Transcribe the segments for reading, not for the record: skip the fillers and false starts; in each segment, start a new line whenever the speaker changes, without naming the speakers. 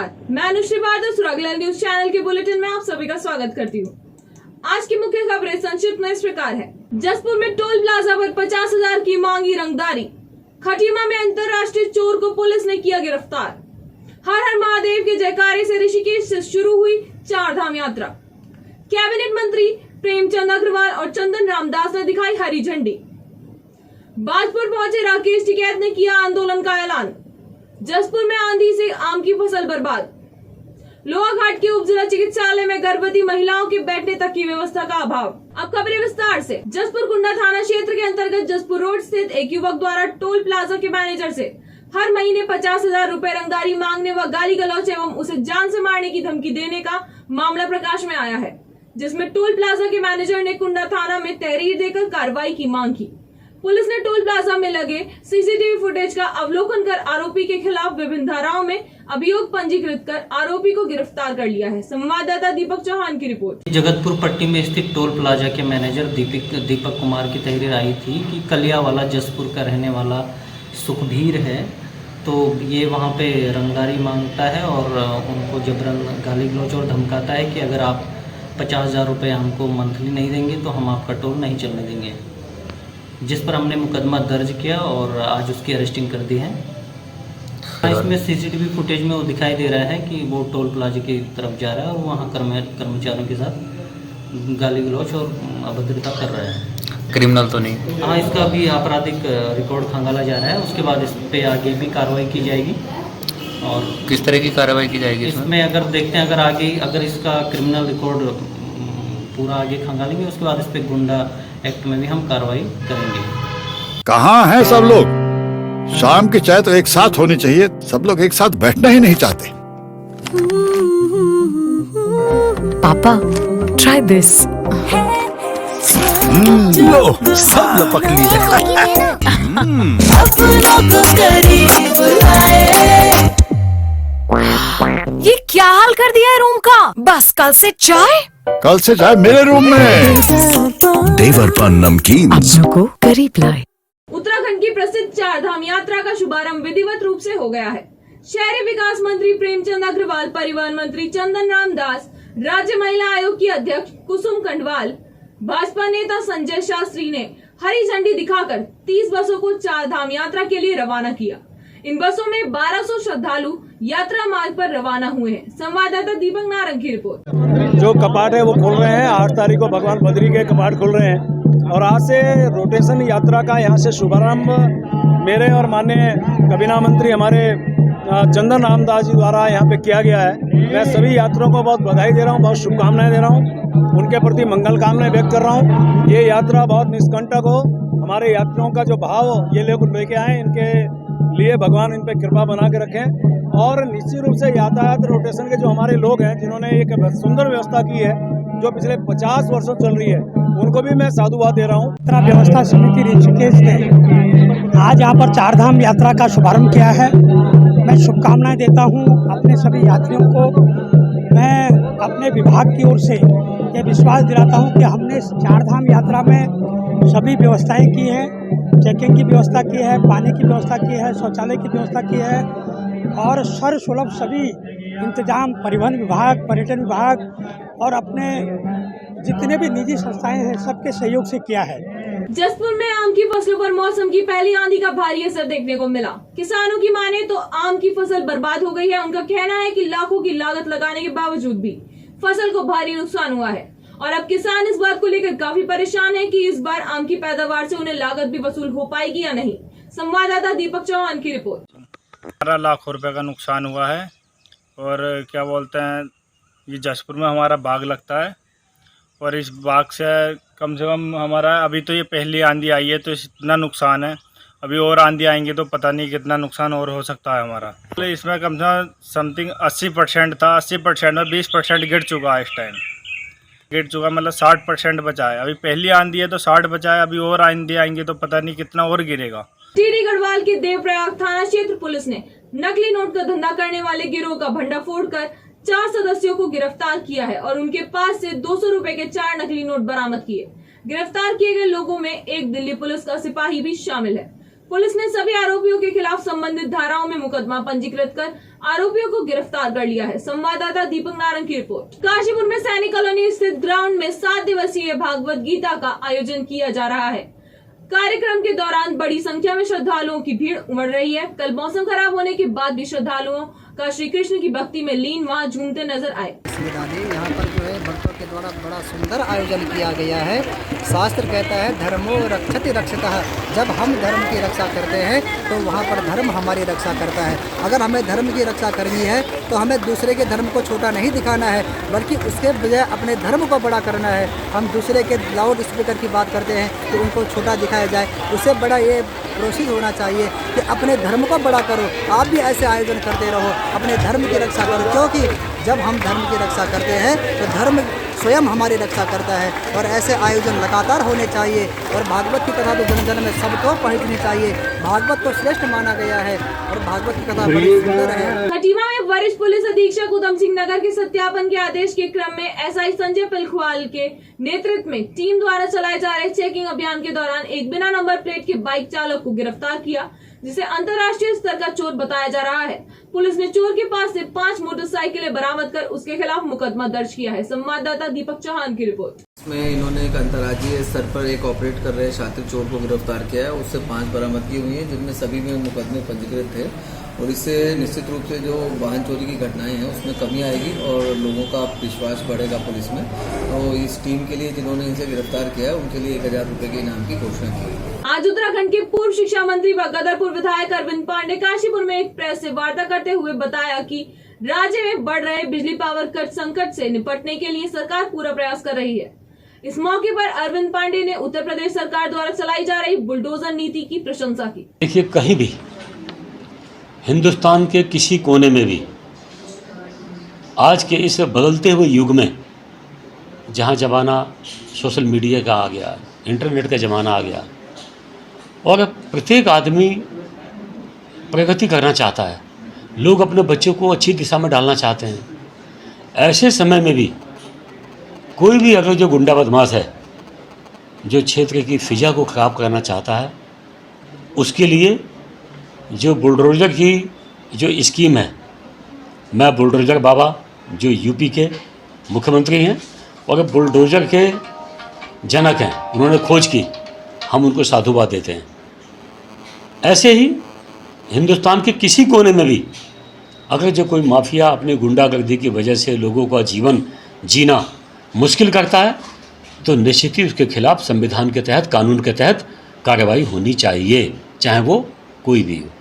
नमस्कार, मैं Anushree Bhardwaj सुरागलाल news channel के बुलेटिन में आप सभी का स्वागत करती हूँ। आज की मुख्य खबरें संक्षिप्त में इस प्रकार है। जसपुर में टोल प्लाजा पर 50,000 की मांगी रंगदारी। खटीमा में अंतर्राष्ट्रीय चोर को पुलिस ने किया गिरफ्तार। हर हर महादेव के जयकारे से ऋषिकेश से शुरू हुई 4 धाम यात्रा। कैबिनेट मंत्री प्रेमचंद अग्रवाल और चंदन रामदास ने दिखाई हरी झंडी। बाजपुर पहुंचे राकेश टिकैत ने किया आंदोलन का ऐलान। जसपुर में आंधी से आम की फसल बर्बाद। लोहाघाट के उप जिला चिकित्सालय में गर्भवती महिलाओं के बैठने तक की व्यवस्था का अभाव। अब खबरें विस्तार से। जसपुर कुंडा थाना क्षेत्र के अंतर्गत जसपुर रोड स्थित एक युवक द्वारा टोल प्लाजा के मैनेजर से हर महीने 50,000 रूपए रंगदारी मांगने व गाली गलौच एवं उसे जान से मारने की धमकी देने का मामला प्रकाश में आया है, जिसमें टोल प्लाजा के मैनेजर ने कुंडा थाना में तहरीर देकर कार्रवाई की मांग की। पुलिस ने टोल प्लाजा में लगे सीसीटीवी फुटेज का अवलोकन कर आरोपी के खिलाफ विभिन्न धाराओं में अभियोग पंजीकृत कर आरोपी को गिरफ्तार कर लिया है। संवाददाता दीपक चौहान की रिपोर्ट।
जगतपुर पट्टी में स्थित टोल प्लाजा के मैनेजर दीपक कुमार की तहरीर आई थी कि कलियावाला जसपुर का रहने वाला सुखबीर है, तो ये वहाँ पे रंगदारी मांगता है और उनको जबरन गाली गलौच और धमकाता है कि अगर आप 50,000 रुपये हमको मंथली नहीं देंगे तो हम आपका टोल नहीं चलने देंगे, जिस पर हमने मुकदमा दर्ज किया और आज उसकी अरेस्टिंग कर दी है। इसमें सीसीटीवी फुटेज में वो दिखाई दे रहा है कि वो टोल प्लाजा की तरफ जा रहा है और वहाँ कर्मचारियों के साथ गाली गलौच और अभद्रता कर रहा है।
क्रिमिनल तो नहीं?
हाँ, इसका भी आपराधिक रिकॉर्ड खंगाला जा रहा है। उसके बाद इस पे आगे भी कार्रवाई की जाएगी। और
किस तरह की कार्रवाई की जाएगी
इसमें अगर देखते हैं अगर इसका क्रिमिनल रिकॉर्ड पूरा आगे खंगालेंगे, उसके बाद इस पे गुंडा एक्ट में भी हम कार्रवाई करेंगे।
कहाँ हैं सब लोग? शाम की चाय तो एक साथ होनी चाहिए, सब लोग एक साथ बैठना ही नहीं चाहते।
पापा, try this.
लो, सब लपक लिए।
ये क्या हाल कर दिया है रूम का? बस कल से चाय
मेरे रूम में।
देवर पान नमकीन
अपनों को करीब लाए।
उत्तराखंड की प्रसिद्ध 4 धाम यात्रा का शुभारंभ विधिवत रूप से हो गया है। शहरी विकास मंत्री प्रेमचंद अग्रवाल, परिवहन मंत्री चंदन रामदास, राज्य महिला आयोग की अध्यक्ष कुसुम कंडवाल, भाजपा नेता संजय शास्त्री ने हरी झंडी दिखाकर 30 बसों को 4 धाम यात्रा के लिए रवाना किया। इन बसों में 1200 श्रद्धालु यात्रा मार्ग पर रवाना हुए हैं। संवाददाता दीपक नारंग की रिपोर्ट।
जो कपाट है वो खोल रहे हैं। 8 तारीख को भगवान बद्री के कपाट खुल रहे हैं और आज से रोटेशन यात्रा का यहाँ से शुभारंभ मेरे और माननीय कबीना मंत्री हमारे चंदन रामदास जी द्वारा यहाँ पे किया गया है। मैं सभी यात्रियों को बहुत बधाई दे रहा हूँ, बहुत शुभकामनाएं दे रहा हूँ, उनके प्रति मंगल कामनाएं व्यक्त कर रहा हूँ। ये यात्रा बहुत निष्कंटक हो, हमारे यात्रियों का जो भाव ये लोग लेके आए, इनके लिए भगवान इन पे कृपा बना के रखें। और निश्चित रूप से यातायात रोटेशन के जो हमारे लोग हैं जिन्होंने एक सुंदर व्यवस्था की है जो पिछले 50 वर्षों चल रही है, उनको भी मैं साधुवाद दे रहा हूँ।
यात्रा व्यवस्था समिति ऋषिकेश ने आज यहाँ पर 4 धाम यात्रा का शुभारंभ किया है। मैं शुभकामनाएं देता हूँ अपने सभी यात्रियों को। मैं अपने विभाग की ओर से ये विश्वास दिलाता हूँ कि हमने 4 धाम यात्रा में सभी व्यवस्थाएं की हैं। चेकिंग की व्यवस्था की है, पानी की व्यवस्था की है, शौचालय की व्यवस्था की है और सर्वसुलभ सभी इंतजाम परिवहन विभाग, पर्यटन विभाग और अपने जितने भी निजी संस्थाएं हैं सबके सहयोग से किया है।
जसपुर में आम की फसलों पर मौसम की पहली आंधी का भारी असर देखने को मिला। किसानों की माने तो आम की फसल बर्बाद हो गई है। उनका कहना है कि लाखों की लागत लगाने के बावजूद भी फसल को भारी नुकसान हुआ है और अब किसान इस बात को लेकर काफी परेशान है कि इस बार आम की पैदावार से उन्हें लागत भी वसूल हो पाएगी या नहीं। संवाददाता दीपक चौहान की रिपोर्ट।
12 लाख रुपए का नुकसान हुआ है और क्या बोलते हैं, ये जसपुर में हमारा बाग लगता है और इस बाग से कम हमारा अभी तो ये पहली आंधी आई है तो इतना नुकसान है। अभी और आंधी आएंगे तो पता नहीं कितना नुकसान और हो सकता है हमारा। तो इसमें कम से कम समथिंग 80% था, 80% में 20% गिर चुका है। इस टाइम गिर चुका मतलब 60% बचा है। अभी पहली आंधी है तो 60 बचा है, अभी और आंधी आएंगे तो पता नहीं कितना और गिरेगा।
टिहरी गढ़वाल के देवप्रयाग थाना क्षेत्र पुलिस ने नकली नोट का धंधा करने वाले गिरोह का भंडाफोड़ कर 4 सदस्यों को गिरफ्तार किया है और उनके पास से 200 रुपए के 4 नकली नोट बरामद किए। गिरफ्तार किए गए लोगों में एक दिल्ली पुलिस का सिपाही भी शामिल है। पुलिस ने सभी आरोपियों के खिलाफ संबंधित धाराओं में मुकदमा पंजीकृत कर आरोपियों को गिरफ्तार कर लिया है। संवाददाता दीपक नारंग की रिपोर्ट। काशीपुर में सैनिक कॉलोनी स्थित ग्राउंड में 7 दिवसीय भागवत गीता का आयोजन किया जा रहा है। कार्यक्रम के दौरान बड़ी संख्या में श्रद्धालुओं की भीड़ उमड़ रही है। कल मौसम खराब होने के बाद भी श्रद्धालुओं का श्री कृष्ण की भक्ति में लीन वहां झूमते नजर आए।
यहाँ पर जो है भक्तों के द्वारा बड़ा सुंदर आयोजन किया गया है। शास्त्र कहता है धर्मो रक्षति रक्षतः। जब हम धर्म की रक्षा करते हैं तो वहाँ पर धर्म हमारी रक्षा करता है। अगर हमें धर्म की रक्षा करनी है तो हमें दूसरे के धर्म को छोटा नहीं दिखाना है, बल्कि उसके बजाय अपने धर्म को बड़ा करना है। हम दूसरे के लाउड स्पीकर की बात करते हैं तो उनको छोटा दिखाया जाए, उससे बड़ा ये प्रोसेस होना चाहिए कि अपने धर्म को बड़ा करो। आप भी ऐसे आयोजन करते रहो, अपने धर्म की रक्षा करो, क्योंकि जब हम धर्म की रक्षा करते हैं तो धर्म स्वयं हमारी रक्षा करता है। और ऐसे आयोजन लगातार होने चाहिए और भागवत की कथा तो जन जन में सबको पहुँचनी चाहिए। भागवत को श्रेष्ठ माना गया है और भागवत की कथा बड़ी सुंदर है।
खटीमा में वरिष्ठ पुलिस अधीक्षक उधम सिंह नगर के सत्यापन के आदेश के क्रम में एसआई संजय पिलखवाल के नेतृत्व में टीम द्वारा चलाए जा रहे चेकिंग अभियान के दौरान एक बिना नंबर प्लेट के बाइक चालक को गिरफ्तार किया, जिसे अंतर्राष्ट्रीय स्तर का चोर बताया जा रहा है। पुलिस ने चोर के पास से 5 मोटरसाइकिलें बरामद कर उसके खिलाफ मुकदमा दर्ज किया है। संवाददाता दीपक चौहान की रिपोर्ट।
इसमें इन्होंने एक अंतर्राज्यीय स्तर पर एक ऑपरेट कर रहे शातिर चोर को गिरफ्तार किया है। उससे 5 बरामदगी हुई है, जिनमें सभी में मुकदमे पंजीकृत थे। और इससे निश्चित रूप से जो वाहन चोरी की घटनाएं हैं उसमें कमी आएगी और लोगों का विश्वास बढ़ेगा पुलिस में। तो इस टीम के लिए जिन्होंने इनसे गिरफ्तार किया है उनके लिए 1000 रुपये के इनाम की घोषणा की है।
आज उत्तराखंड के पूर्व शिक्षा मंत्री व गदरपुर विधायक अरविंद पांडे काशीपुर में एक प्रेस से वार्ता करते हुए बताया कि राज्य में बढ़ रहे बिजली पावर कट संकट से निपटने के लिए सरकार पूरा प्रयास कर रही है। इस मौके पर अरविंद पांडे ने उत्तर प्रदेश सरकार द्वारा चलाई जा रही बुलडोजर नीति की प्रशंसा की।
देखिए, कहीं भी हिंदुस्तान के किसी कोने में भी आज के इस बदलते हुए युग में, जहां ज़माना सोशल मीडिया का आ गया, इंटरनेट का ज़माना आ गया और प्रत्येक आदमी प्रगति करना चाहता है, लोग अपने बच्चों को अच्छी दिशा में डालना चाहते हैं, ऐसे समय में भी कोई भी अगर जो गुंडा बदमाश है, जो क्षेत्र की फिजा को ख़राब करना चाहता है, उसके लिए जो बुलडोजर की जो स्कीम है, मैं बुलडोजर बाबा जो यूपी के मुख्यमंत्री हैं और बुलडोजर के जनक हैं, उन्होंने खोज की, हम उनको साधुवाद देते हैं। ऐसे ही हिंदुस्तान के किसी कोने में भी अगर जो कोई माफिया अपनी गुंडागर्दी की वजह से लोगों का जीवन जीना मुश्किल करता है तो निश्चित ही उसके खिलाफ संविधान के तहत, कानून के तहत कार्रवाई होनी चाहिए, चाहे वो कोई भी हो।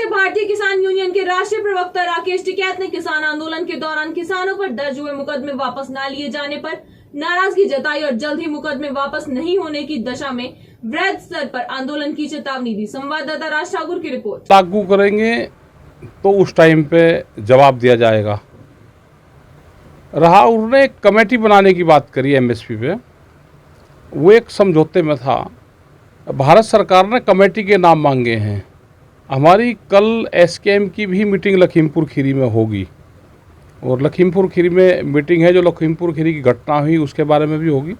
भारतीय किसान यूनियन के राष्ट्रीय प्रवक्ता राकेश टिकैत ने किसान आंदोलन के दौरान किसानों पर दर्ज हुए मुकदमे वापस न लिए जाने पर नाराजगी जताई और जल्द ही मुकदमे वापस नहीं होने की दशा में वृहद स्तर पर आंदोलन की चेतावनी दी। संवाददाता राज ठाकुर की रिपोर्ट।
लागू करेंगे तो उस टाइम पे जवाब दिया जाएगा। रहा उन्होंने एक कमेटी बनाने की बात करी एमएसपी पे, वो एक समझौते में था। भारत सरकार ने कमेटी के नाम मांगे हैं। हमारी कल एसकेएम की भी मीटिंग लखीमपुर खीरी में होगी और लखीमपुर खीरी में मीटिंग है, जो लखीमपुर खीरी की घटना हुई उसके बारे में भी होगी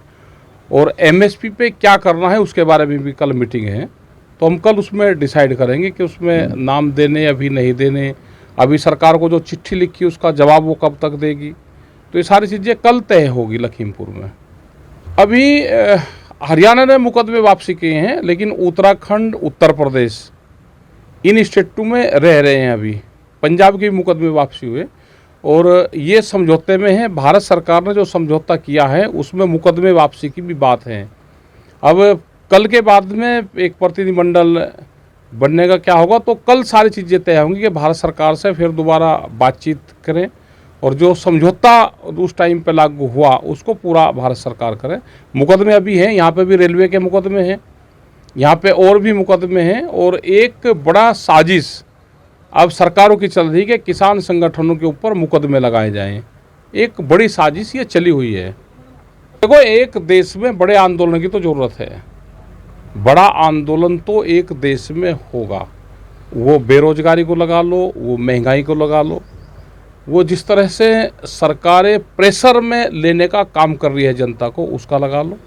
और एमएसपी पे क्या करना है उसके बारे में भी कल मीटिंग है। तो हम कल उसमें डिसाइड करेंगे कि उसमें नाम देने अभी नहीं देने। अभी सरकार को जो चिट्ठी लिखी उसका जवाब वो कब तक देगी, तो ये सारी चीज़ें कल तय होगी लखीमपुर में। अभी हरियाणा ने मुकदमे वापसी किए हैं, लेकिन उत्तराखंड, उत्तर प्रदेश इन स्टेटों में रह रहे हैं अभी। पंजाब के भी मुकदमे वापसी हुए और ये समझौते में है। भारत सरकार ने जो समझौता किया है उसमें मुकदमे वापसी की भी बात है। अब कल के बाद में एक प्रतिनिधिमंडल बनने का क्या होगा, तो कल सारी चीज़ें तय होंगी कि भारत सरकार से फिर दोबारा बातचीत करें और जो समझौता उस टाइम पे लागू हुआ उसको पूरा भारत सरकार करे। मुकदमे अभी हैं, यहाँ पे भी रेलवे के मुकदमे हैं, यहाँ पे और भी मुकदमे हैं और एक बड़ा साजिश अब सरकारों की चल रही है कि किसान संगठनों के ऊपर मुकदमे लगाए जाएं। एक बड़ी साजिश ये चली हुई है। देखो, एक देश में बड़े आंदोलन की तो ज़रूरत है। बड़ा आंदोलन तो एक देश में होगा, वो बेरोजगारी को लगा लो, वो महंगाई को लगा लो, वो जिस तरह से सरकारें प्रेशर में लेने का काम कर रही है जनता को, उसका लगा लो।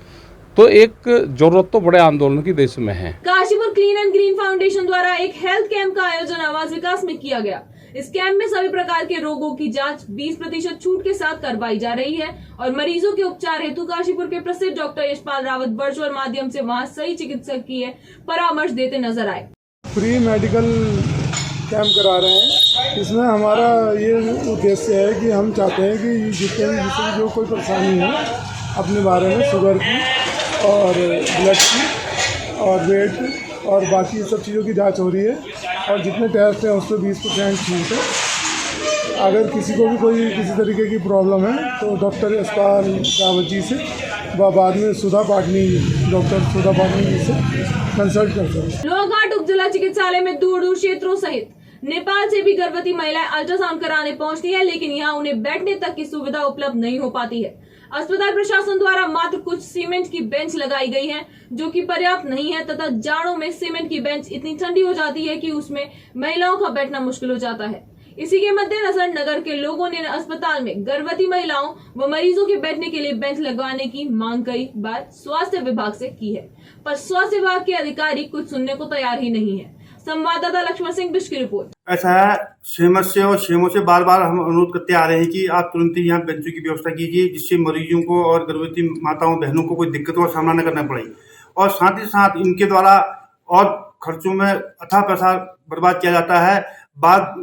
तो एक जरूरत तो बड़े आंदोलन की देश में है।
Kashipur clean and green foundation द्वारा एक हेल्थ कैंप का आयोजन आवास विकास में किया गया। इस कैंप में सभी प्रकार के रोगों की जांच 20% छूट के साथ करवाई जा रही है और मरीजों के उपचार हेतु काशीपुर के प्रसिद्ध डॉक्टर यशपाल रावत वर्चुअल माध्यम से वहां सही चिकित्सकीय परामर्श देते नजर आए।
फ्री मेडिकल कैंप करा रहे हैं। इसमें हमारा ये उद्देश्य है कि हम चाहते हैं कि जितने भी जो कोई परेशानी है अपने बारे में, शुगर की और ब्लड की और वेट और बाकी सब चीज़ों की जांच हो रही है और जितने टेस्ट हैं उस पर 20% छूट है। अगर किसी को भी कोई किसी तरीके की प्रॉब्लम है तो डॉक्टर यशपाल रावत जी से बाद में डॉक्टर सुधा पाटनी जी से कंसल्ट करते हैं।
लोहाघाट उप जिला चिकित्सालय में दूर दूर क्षेत्रों सहित नेपाल से भी गर्भवती महिलाएं अल्ट्रासाउंड कराने पहुंचती है, लेकिन यहाँ उन्हें बैठने तक की सुविधा उपलब्ध नहीं हो पाती है। अस्पताल प्रशासन द्वारा मात्र कुछ सीमेंट की बेंच लगाई गई है जो कि पर्याप्त नहीं है तथा जाड़ों में सीमेंट की बेंच इतनी ठंडी हो जाती है कि उसमें महिलाओं का बैठना मुश्किल हो जाता है। इसी के मद्देनजर नगर के लोगों ने अस्पताल में गर्भवती महिलाओं व मरीजों के बैठने के लिए बेंच लगवाने की मांग कई बार स्वास्थ्य विभाग से की है, पर स्वास्थ्य विभाग के अधिकारी कुछ सुनने को तैयार ही नहीं है। संवाददाता लक्ष्मण सिंह बिष्ट की रिपोर्ट।
ऐसा है, सीएमओ से बार बार हम अनुरोध करते आ रहे हैं कि आप तुरंत ही यहाँ बेंचों की व्यवस्था कीजिए जिससे मरीजों को और गर्भवती माताओं बहनों को कोई दिक्कतों का सामना न करना पड़े और साथ ही साथ इनके द्वारा और खर्चों में अथाह पैसा बर्बाद किया जाता है। बाद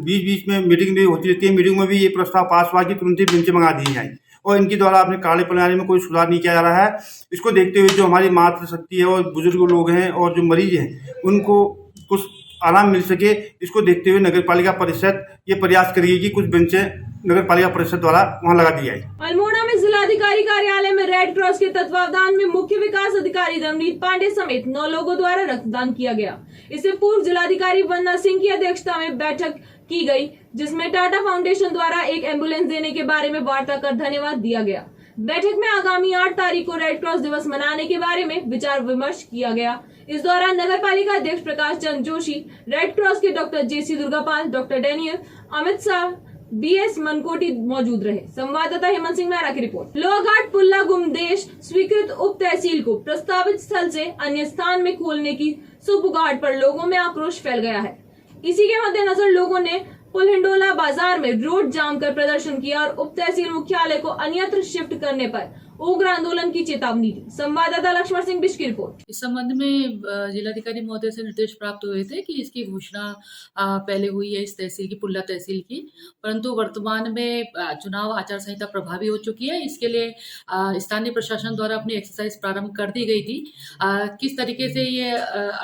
बीच में मीटिंग भी होती रहती है, मीटिंग में भी ये प्रस्ताव पास हुआ कि तुरंत ही बेंचें मंगा दी जाए और इनके द्वारा अपने कार्य प्रणाली में कोई सुधार नहीं किया जा रहा है। इसको देखते हुए जो हमारी मातृशक्ति है और बुजुर्ग लोग हैं और जो मरीज हैं उनको कुछ आराम मिल सके, इसको देखते हुए नगर पालिका परिषद ये प्रयास करेगी कि कुछ बेंचें नगर पालिका परिषद द्वारा वहां लगा दी जाए।
अल्मोड़ा में जिलाधिकारी कार्यालय में रेड क्रॉस के तत्वावधान में मुख्य विकास अधिकारी रमनीत पांडे समेत 9 लोगों द्वारा रक्तदान किया गया। इससे पूर्व जिलाधिकारी वंदना सिंह की अध्यक्षता में बैठक की गई, जिसमें टाटा फाउंडेशन द्वारा एक एम्बुलेंस देने के बारे में वार्ता कर धन्यवाद दिया गया। बैठक में आगामी 8 तारीख को रेड क्रॉस दिवस मनाने के बारे में विचार विमर्श किया गया। इस दौरान नगर पालिका अध्यक्ष प्रकाश चंद्र जोशी, रेड क्रॉस के doctor JC Durgapal, doctor Daniel, Amit Shah, BS Mankoti मौजूद रहे। संवाददाता हेमंत सिंह मेहरा की रिपोर्ट। लोहाघाट पुल्ला गुमदेश स्वीकृत उप तहसील को प्रस्तावित स्थल से अन्य स्थान में खोलने की सुपुगाट पर लोगों में आक्रोश फैल गया है। इसी के मद्देनजर लोगों ने पुलहिंडोला बाजार में रोड जाम कर प्रदर्शन किया और उप तहसील मुख्यालय को अन्यत्र शिफ्ट करने पर उग्र आंदोलन की चेतावनी दी। संवाददाता लक्ष्मण सिंह बिष्ट की रिपोर्ट।
इस संबंध में जिलाधिकारी महोदय से निर्देश प्राप्त हुए थे कि इसकी घोषणा पहले हुई है इस तहसील की, पुल्ला तहसील की, परंतु वर्तमान में चुनाव आचार संहिता प्रभावी हो चुकी है। इसके लिए स्थानीय प्रशासन द्वारा अपनी एक्सरसाइज प्रारंभ कर दी गई थी। किस तरीके से ये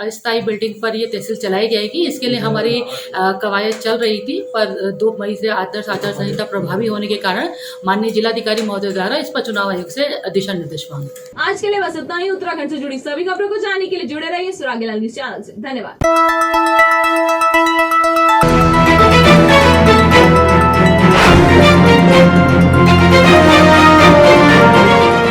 अस्थायी बिल्डिंग पर ये तहसील चलाई जाएगी, इसके लिए हमारी कवायद चल रही थी, पर 2 मई से आदर्श आचार संहिता प्रभावी होने के कारण माननीय जिलाधिकारी महोदय द्वारा इस पर चुनाव आयोग से दिशा निर्देश मांगे।
आज के लिए बस इतना ही। उत्तराखंड से जुड़ी सभी खबरों को जानने के लिए जुड़े रहिए सुरागीलाल न्यूज चैनल से। धन्यवाद।